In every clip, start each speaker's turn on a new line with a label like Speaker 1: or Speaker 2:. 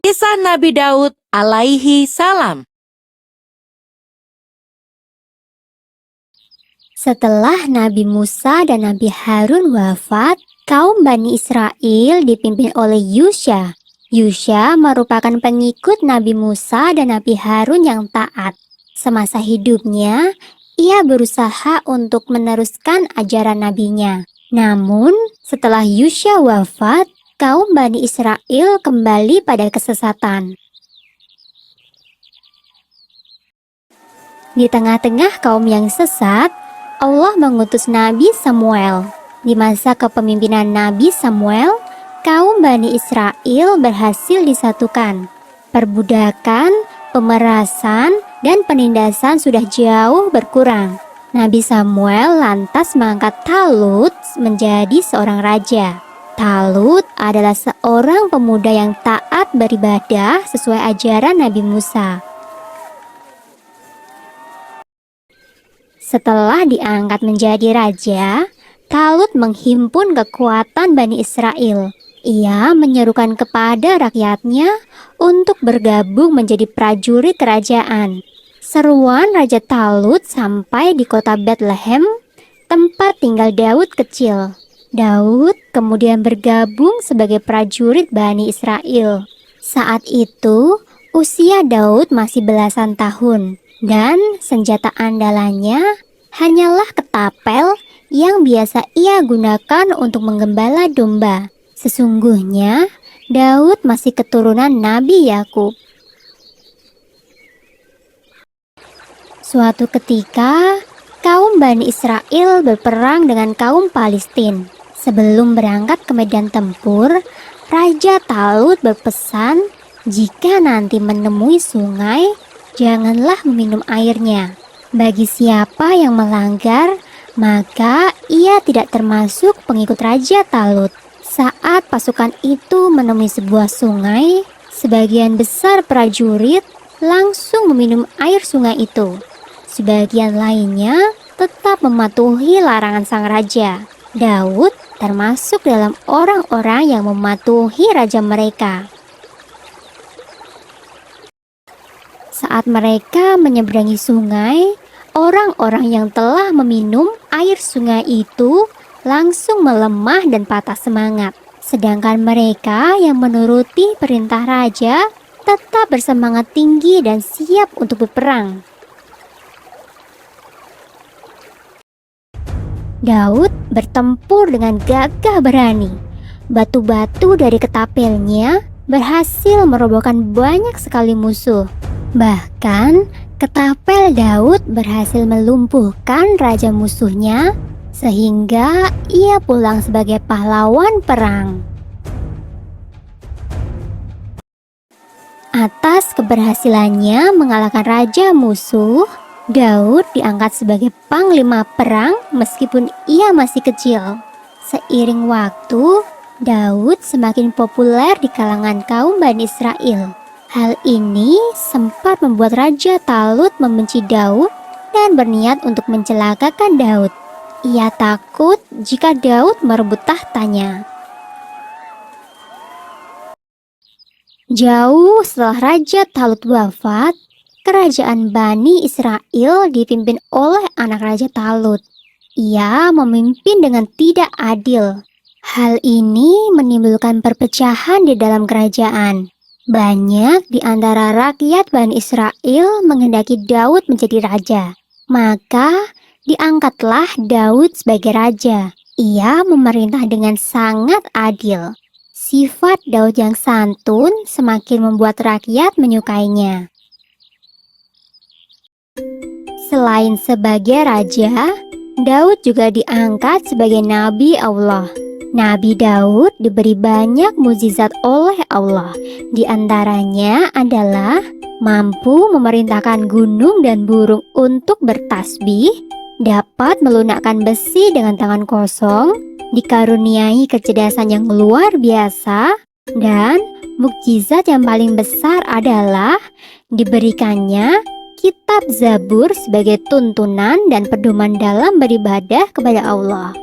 Speaker 1: Kisah Nabi Daud alaihi salam.
Speaker 2: Setelah Nabi Musa dan Nabi Harun wafat, kaum Bani Israel dipimpin oleh Yusya. Yusya merupakan pengikut Nabi Musa dan Nabi Harun yang taat. Semasa hidupnya, ia berusaha untuk meneruskan ajaran nabinya. Namun, setelah Yusya wafat, kaum Bani Israel kembali pada kesesatan. Di tengah-tengah kaum yang sesat, Allah mengutus Nabi Samuel. Di masa kepemimpinan Nabi Samuel, kaum Bani Israel berhasil disatukan. Perbudakan, pemerasan, dan penindasan sudah jauh berkurang. Nabi Samuel lantas mengangkat Talut menjadi seorang raja. Talut adalah seorang pemuda yang taat beribadah sesuai ajaran Nabi Musa. Setelah diangkat menjadi raja, Talut menghimpun kekuatan Bani Israel. Ia menyerukan kepada rakyatnya untuk bergabung menjadi prajurit kerajaan. Seruan Raja Talut sampai di kota Bethlehem, tempat tinggal Daud kecil. Daud kemudian bergabung sebagai prajurit Bani Israel. Saat itu, usia Daud masih belasan tahun. Dan senjata andalannya hanyalah ketapel yang biasa ia gunakan untuk menggembala domba. Sesungguhnya Daud masih keturunan Nabi Yakub. Suatu ketika, kaum Bani Israel berperang dengan kaum Palestina. Sebelum berangkat ke medan tempur, Raja Talut berpesan jika nanti menemui sungai, janganlah meminum airnya. Bagi siapa yang melanggar, maka ia tidak termasuk pengikut Raja Talut. Saat pasukan itu menemui sebuah sungai, sebagian besar prajurit langsung meminum air sungai itu. Sebagian lainnya tetap mematuhi larangan sang raja. Daud termasuk dalam orang-orang yang mematuhi raja mereka. Saat mereka menyeberangi sungai, orang-orang yang telah meminum air sungai itu langsung melemah dan patah semangat. Sedangkan mereka yang menuruti perintah raja tetap bersemangat tinggi dan siap untuk berperang. Daud bertempur dengan gagah berani. Batu-batu dari ketapelnya berhasil merobohkan banyak sekali musuh. Bahkan, ketapel Daud berhasil melumpuhkan raja musuhnya sehingga ia pulang sebagai pahlawan perang. Atas keberhasilannya mengalahkan raja musuh, Daud diangkat sebagai panglima perang meskipun ia masih kecil. Seiring waktu, Daud semakin populer di kalangan kaum Bani Israel. Hal ini sempat membuat Raja Talut membenci Daud dan berniat untuk mencelakakan Daud. Ia takut jika Daud merebut tahtanya. Jauh setelah Raja Talut wafat, kerajaan Bani Israel dipimpin oleh anak Raja Talut. Ia memimpin dengan tidak adil. Hal ini menimbulkan perpecahan di dalam kerajaan. Banyak di antara rakyat Bani Israel menghendaki Daud menjadi raja. Maka diangkatlah Daud sebagai raja. Ia memerintah dengan sangat adil. Sifat Daud yang santun semakin membuat rakyat menyukainya. Selain sebagai raja, Daud juga diangkat sebagai nabi Allah. Nabi Daud diberi banyak mukjizat oleh Allah. Di antaranya adalah mampu memerintahkan gunung dan burung untuk bertasbih, dapat melunakkan besi dengan tangan kosong, dikaruniai kecerdasan yang luar biasa, dan mukjizat yang paling besar adalah diberikannya kitab Zabur sebagai tuntunan dan pedoman dalam beribadah kepada Allah.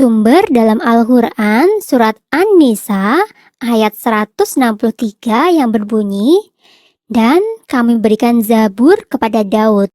Speaker 2: Sumber dalam Al-Quran surat An-Nisa ayat 163 yang berbunyi, "Dan kami berikan Zabur kepada Daud